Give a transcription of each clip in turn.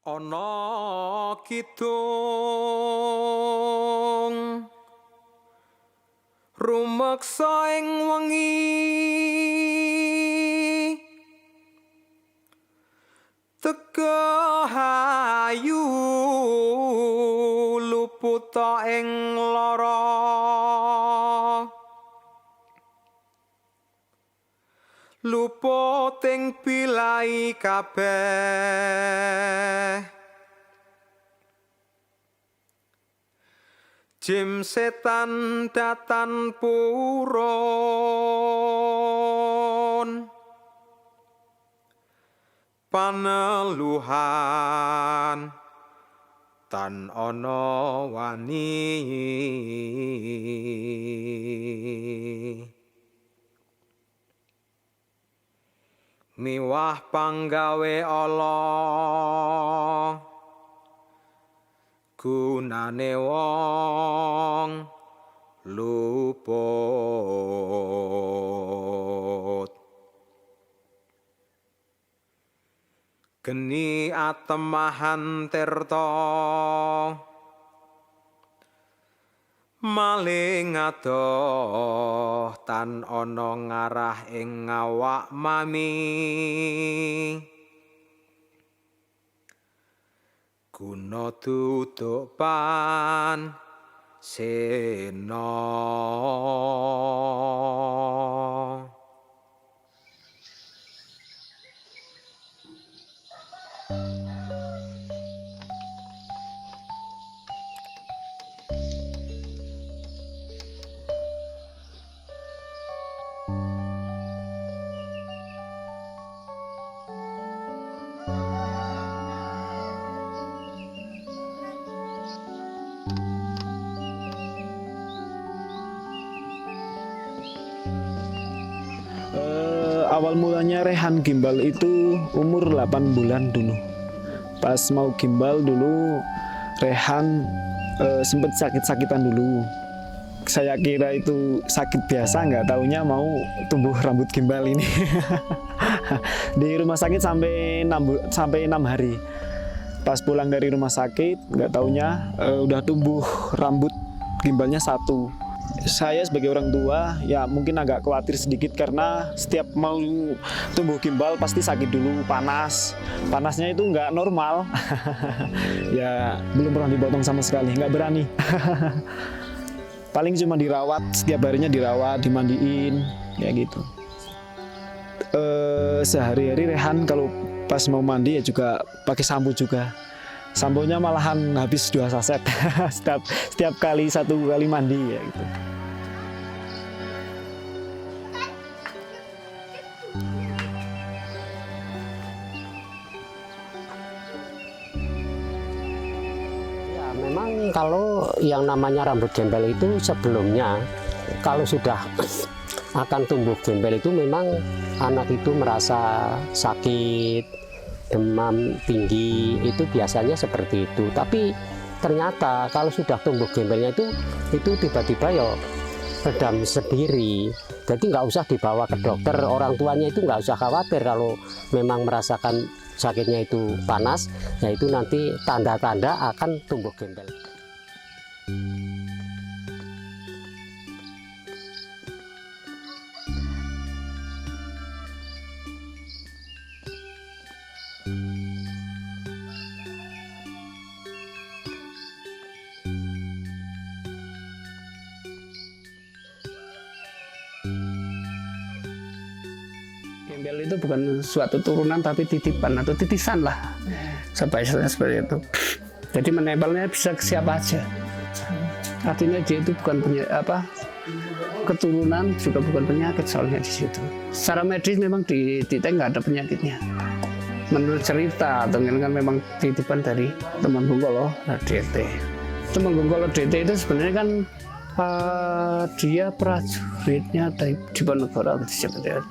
Ana kidung rumeksa ing wengi teka hayu luputa ing lara luput ing pilai kabeh jim setan datan purun paneluhan tan ana wani miwah panggawe Allah gunane wong luput geni atemahan tirta maling adoh tan ana ngarah ing awak mami guna duduk pan sena. Awal mulanya Rehan gimbal itu umur 8 bulan dulu. Pas mau gimbal dulu, Rehan sempat sakit-sakitan dulu. Saya kira itu sakit biasa, nggak taunya mau tumbuh rambut gimbal ini. Di rumah sakit sampai 6 hari. Pas pulang dari rumah sakit, nggak taunya udah tumbuh rambut gimbalnya 1. Saya sebagai orang tua ya mungkin agak khawatir sedikit karena setiap mau tumbuh gimbal pasti sakit dulu, panasnya itu nggak normal. Ya belum pernah dipotong sama sekali, nggak berani. Paling cuma dirawat, setiap harinya dirawat, dimandiin ya gitu. Sehari-hari Rehan kalau pas mau mandi ya juga pakai sampo juga. Samponya malahan habis 2 saset setiap kali 1 kali mandi ya gitu. Ya, memang kalau yang namanya rambut gembel itu sebelumnya kalau sudah akan tumbuh gembel itu memang anak itu merasa sakit, demam tinggi, itu biasanya seperti itu. Tapi ternyata kalau sudah tumbuh gembelnya itu tiba-tiba ya redam sendiri. Jadi nggak usah dibawa ke dokter, orang tuanya itu nggak usah khawatir kalau memang merasakan sakitnya itu panas, yaitu nanti tanda-tanda akan tumbuh gembel. Gembel itu bukan suatu turunan tapi titipan atau titisan lah, seperti itu. Jadi menempelnya bisa ke siapa aja. Artinya dia itu bukan keturunan, juga bukan penyakit soalnya di situ. Secara medis memang di Tite nggak ada penyakitnya. Menurut cerita atau kan memang titipan dari Temanggunggolo DT. Temanggunggolo DT itu sebenarnya kan dia prajuritnya dari Diponegoro seperti itu.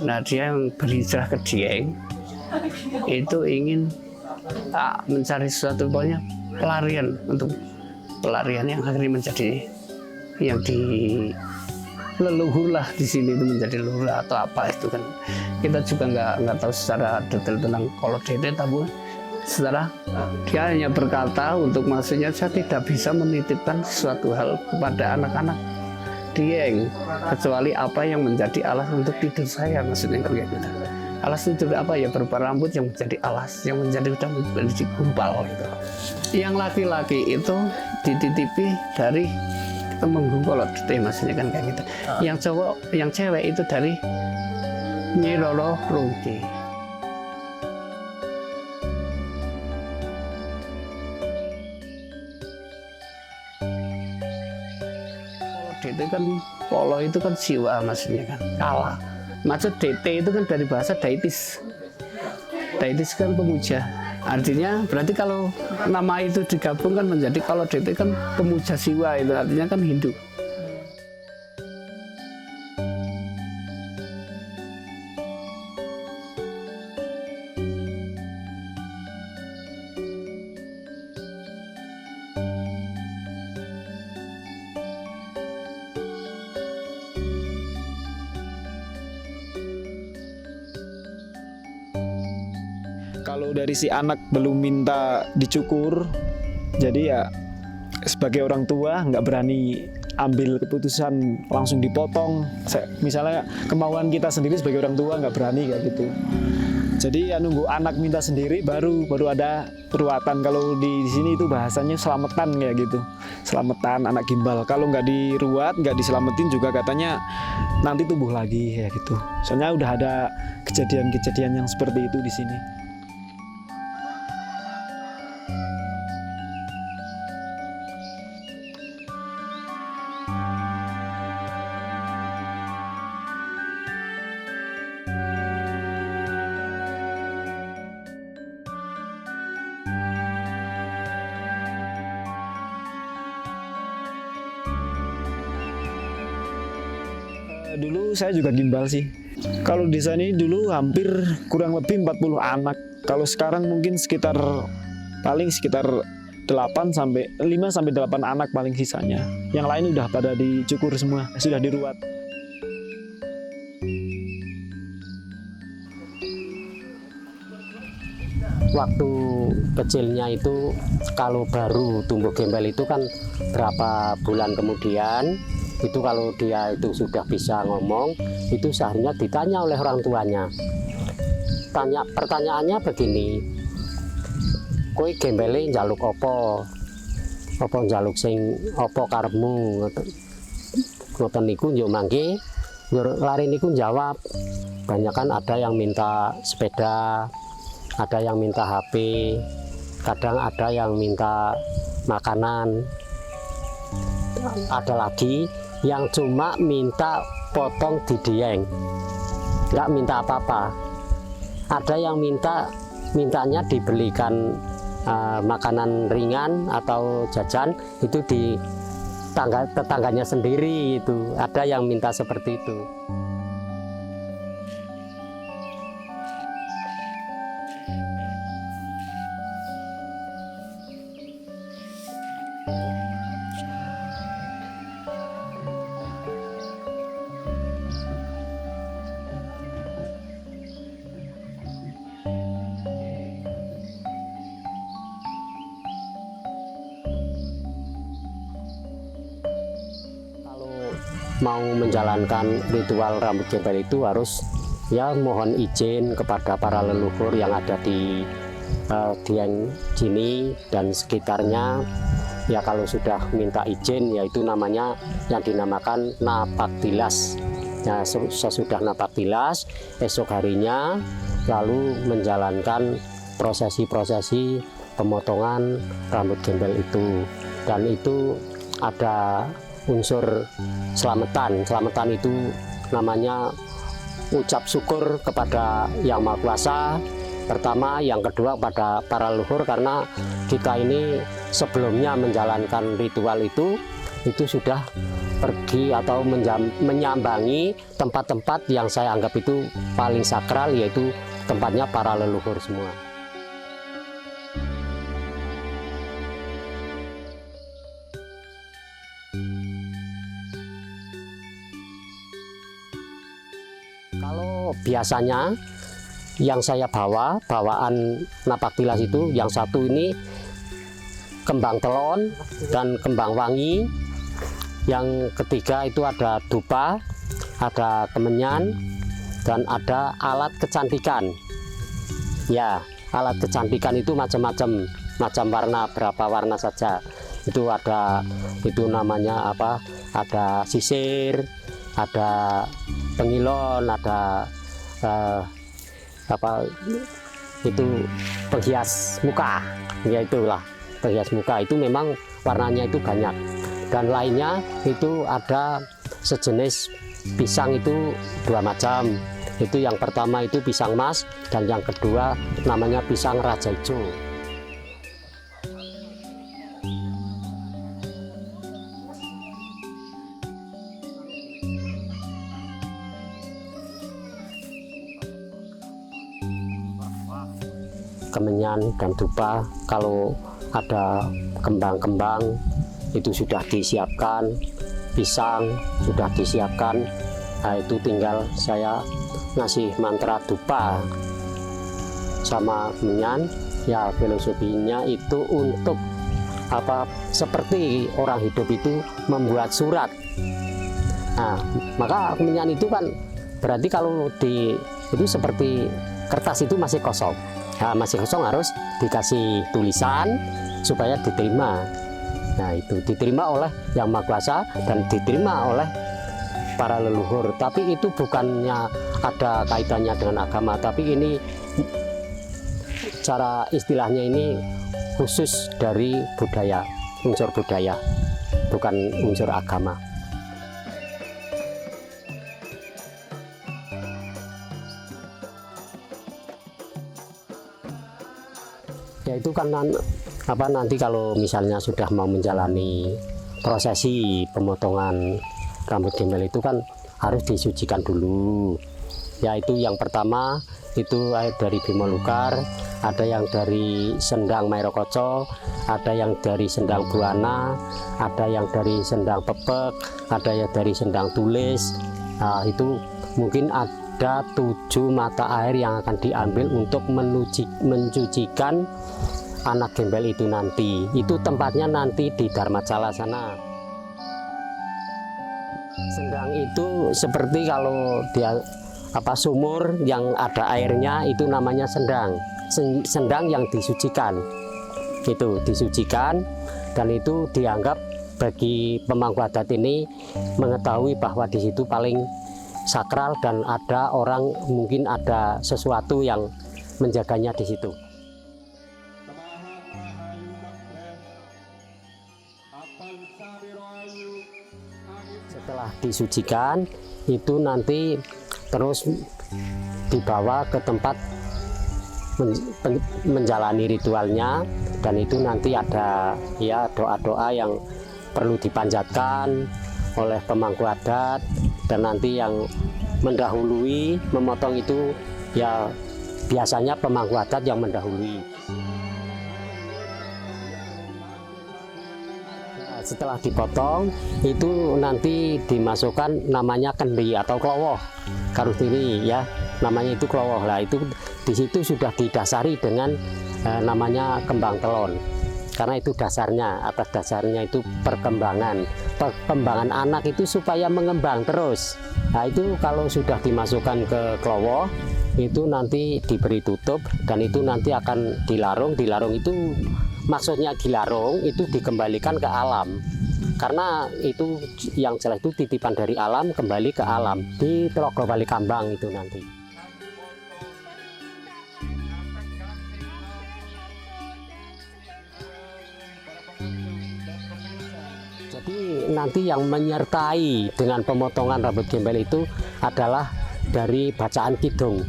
Nah dia yang berhijrah ke Dieng itu ingin mencari sesuatu pokoknya pelarian untuk pelarian yang akhirnya menjadi yang di leluhur lah di sini itu menjadi leluhur atau apa itu kan kita juga nggak tahu secara detail tentang kalau DT tapi Setelah dia hanya berkata untuk maksudnya saya tidak bisa menitipkan sesuatu hal kepada anak-anak Dieng kecuali apa yang menjadi alas untuk tidur saya, maksudnya kayak gitu. Alas tidur apa ya, berupa rambut yang menjadi alas, yang menjadi udah menjadi gumpal gitu. Yang laki-laki itu dititipi dari Temenggung Kolot, maksudnya kan kayak gitu. Yang cowok, yang cewek itu dari Nyi Roro Rungki. DT kan polo itu kan siwa, maksudnya kan kalah. Maksud DT itu kan dari bahasa daitis. Daitis kan pemuja. Artinya berarti kalau nama itu digabung kan menjadi, kalau DT kan pemuja siwa, itu artinya kan Hindu. Kalau dari si anak belum minta dicukur, jadi ya sebagai orang tua nggak berani ambil keputusan langsung dipotong. Misalnya kemauan kita sendiri sebagai orang tua nggak berani kayak gitu. Jadi ya nunggu anak minta sendiri baru ada peruatan. Kalau di sini itu bahasanya selamatan kayak gitu. Selamatan anak gimbal. Kalau nggak diruat, nggak diselamatin juga katanya nanti tumbuh lagi kayak gitu. Soalnya udah ada kejadian-kejadian yang seperti itu di sini. Dulu saya juga gimbal sih. Kalau di sana dulu hampir kurang lebih 40 anak. Kalau sekarang mungkin sekitar 8 sampai 5 sampai 8 anak paling sisanya. Yang lain udah pada dicukur semua, sudah diruat. Waktu kecilnya itu kalau baru tumbuh gembel itu kan berapa bulan kemudian itu kalau dia itu sudah bisa ngomong, itu seharusnya ditanya oleh orang tuanya. Pertanyaannya begini, kowe gembele njaluk apa? Apa njaluk sing apa karepmu? Ngoten niku yo mangke, yo lari niku jawab. Banyak kan ada yang minta sepeda, ada yang minta HP, kadang ada yang minta makanan. Ada lagi yang cuma minta potong di Dieng, nggak minta apa-apa. Ada yang mintanya dibelikan makanan ringan atau jajan itu di tetangganya sendiri, itu ada yang minta seperti itu. Mau menjalankan ritual rambut gembel itu harus ya mohon izin kepada para leluhur yang ada di Dieng sini dan sekitarnya. Ya kalau sudah minta izin, yaitu namanya yang dinamakan napak tilas. Ya, sesudah napak tilas, esok harinya lalu menjalankan prosesi-prosesi pemotongan rambut gembel itu. Dan itu ada unsur selamatan. Selamatan itu namanya ucap syukur kepada Yang Maha Kuasa pertama, yang kedua pada para leluhur, karena kita ini sebelumnya menjalankan ritual itu sudah pergi atau menyambangi tempat-tempat yang saya anggap itu paling sakral, yaitu tempatnya para leluhur semua. Kalau biasanya yang saya bawaan napak tilas itu, yang satu ini kembang telon dan kembang wangi, yang ketiga itu ada dupa, ada kemenyan, dan ada alat kecantikan. Ya, alat kecantikan itu macam-macam, macam warna, berapa warna saja. Itu ada, itu namanya apa? Ada sisir, ada pengilon, ada apa itu penghias muka, ya itulah penghias muka. Itu memang warnanya itu banyak, dan lainnya itu ada sejenis pisang itu 2 macam. Itu yang pertama itu pisang mas, dan yang kedua namanya pisang raja hijau. Kemenyan dan dupa, kalau ada kembang-kembang itu sudah disiapkan, pisang sudah disiapkan. Nah, itu tinggal saya ngasih mantra dupa sama kemenyan. Ya, filosofinya itu untuk apa, seperti orang hidup itu membuat surat. Nah, maka kemenyan itu kan berarti kalau itu seperti kertas itu masih kosong. Nah, masih kosong harus dikasih tulisan supaya diterima. Nah, itu diterima oleh Yang Maha Kuasa dan diterima oleh para leluhur. Tapi itu bukannya ada kaitannya dengan agama, tapi ini cara istilahnya ini khusus dari budaya, unsur budaya, bukan unsur agama. Ya itu kan apa, nanti kalau misalnya sudah mau menjalani prosesi pemotongan rambut gembel itu kan harus disucikan dulu. Yaitu yang pertama itu dari Bima Lukar, ada yang dari Sendang Mairokoco, ada yang dari Sendang Buana, ada yang dari Sendang Pepek, ada yang dari Sendang Tulis. Nah, itu mungkin ada 7 mata air yang akan diambil untuk mencucikan anak gembel itu nanti. Itu tempatnya nanti di Dharmacala sana. Sendang itu seperti kalau dia apa, sumur yang ada airnya itu namanya sendang. Sendang yang disucikan. Itu disucikan, dan itu dianggap bagi pemangku adat ini mengetahui bahwa di situ paling sakral dan ada orang, mungkin ada sesuatu yang menjaganya di situ. Setelah disucikan itu nanti terus dibawa ke tempat menjalani ritualnya, dan itu nanti ada ya doa-doa yang perlu dipanjatkan oleh pemangku adat, dan nanti yang mendahului memotong itu ya biasanya pemangku adat yang mendahului. Setelah dipotong itu nanti dimasukkan namanya kendi atau klowoh, karutini ya, namanya itu klowoh. Lah itu di situ sudah didasari dengan namanya kembang telon, karena itu dasarnya, atas dasarnya itu perkembangan anak itu supaya mengembang terus. Nah itu kalau sudah dimasukkan ke klowoh itu nanti diberi tutup, dan itu nanti akan dilarung. Dilarung itu maksudnya dilarung itu dikembalikan ke alam, karena itu yang jelas itu titipan dari alam kembali ke alam di Telaga Walikambang itu nanti. Jadi nanti yang menyertai dengan pemotongan rambut gembel itu adalah dari bacaan kidung.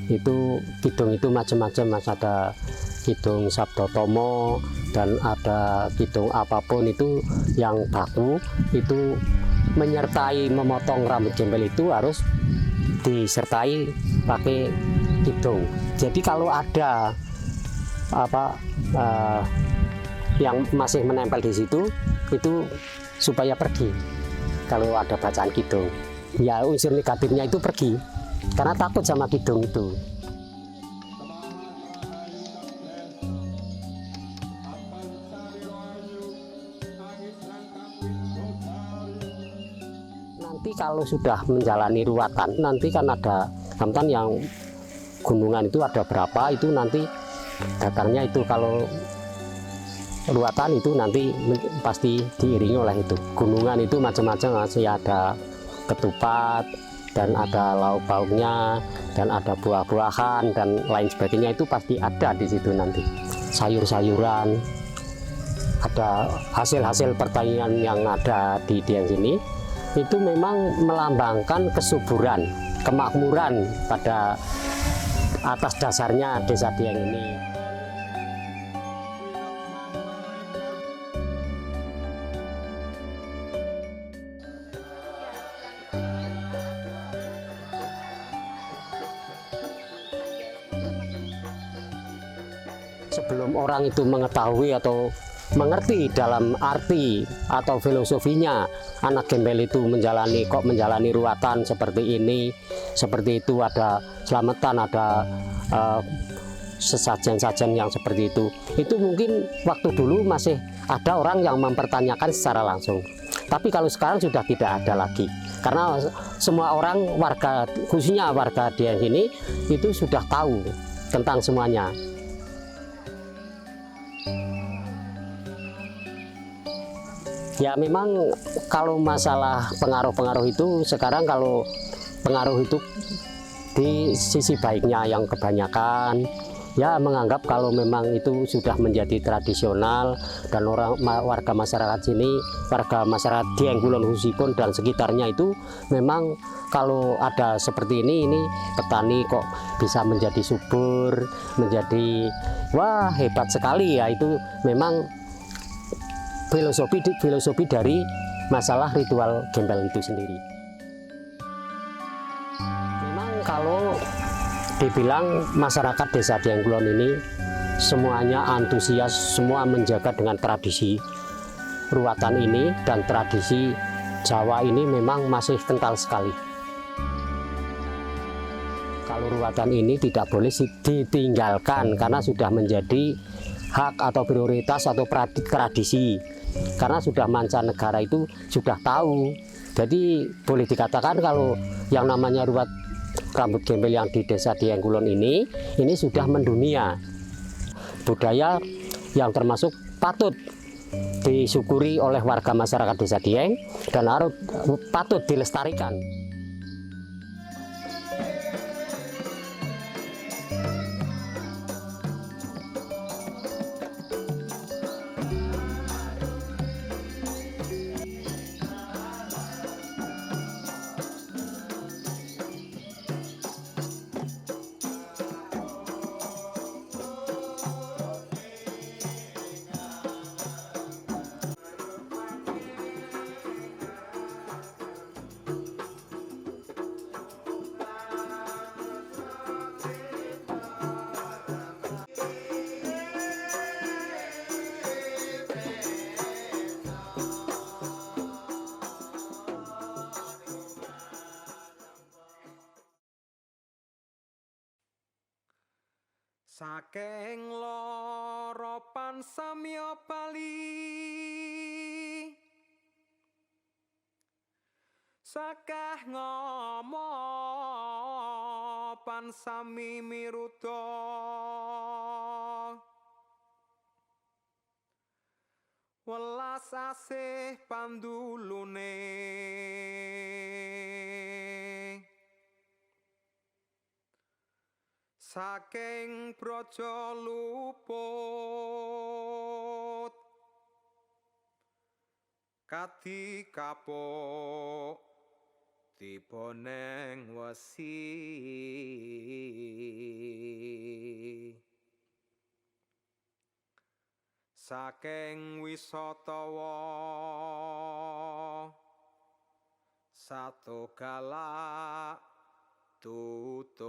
Itu kidung itu macam-macam, Mas. Ada kidung Sabdo Tomo dan ada kidung apapun itu yang baku, itu menyertai memotong rambut gembel itu harus disertai pakai kidung. Jadi kalau ada apa yang masih menempel di situ itu supaya pergi. Kalau ada bacaan kidung ya unsur negatifnya itu pergi. karena takut sama kidung itu. Nanti kalau sudah menjalani ruwatan, nanti kan ada Gamtan yang gunungan itu ada berapa, itu nanti datarnya itu kalau ruwatan itu nanti pasti diiringi oleh itu. Gunungan itu macam-macam, masih ada ketupat dan ada lauk pauknya dan ada buah-buahan dan lain sebagainya, itu pasti ada di situ nanti. Sayur-sayuran, ada hasil-hasil pertanian yang ada di Dieng sini. Itu memang melambangkan kesuburan, kemakmuran pada atas dasarnya desa Dieng ini. Sebelum orang itu mengetahui atau mengerti dalam arti atau filosofinya anak gembel itu menjalani ruwatan seperti ini, seperti itu, ada selamatan, ada sesajen-sajen yang seperti itu mungkin waktu dulu masih ada orang yang mempertanyakan secara langsung. Tapi kalau sekarang sudah tidak ada lagi, karena semua orang, warga, khususnya warga Dieng sini itu sudah tahu tentang semuanya. Ya memang kalau masalah pengaruh-pengaruh itu sekarang, kalau pengaruh itu di sisi baiknya yang kebanyakan ya menganggap kalau memang itu sudah menjadi tradisional, dan warga masyarakat sini, warga masyarakat Dieng Kulon khususipun dan sekitarnya itu memang kalau ada seperti ini petani kok bisa menjadi subur, menjadi wah hebat sekali ya. Itu memang filosofi dari masalah ritual gembel itu sendiri. Memang kalau dibilang masyarakat desa Dieng Kulon ini semuanya antusias, semua menjaga dengan tradisi ruwatan ini, dan tradisi Jawa ini memang masih kental sekali. Kalau ruwatan ini tidak boleh ditinggalkan karena sudah menjadi hak atau prioritas atau tradisi, karena sudah mancanegara itu sudah tahu. Jadi boleh dikatakan kalau yang namanya ruwat rambut gembel yang di desa Dieng Kulon ini sudah mendunia, budaya yang termasuk patut disyukuri oleh warga masyarakat desa Dieng dan harus patut dilestarikan. Saking loropan samya bali, sakeh ngomopan sami miruta, welas asih pandulune. Saking praja luput kadi kapuk tiba neng wesi, saking wisatawa sato galak tutup.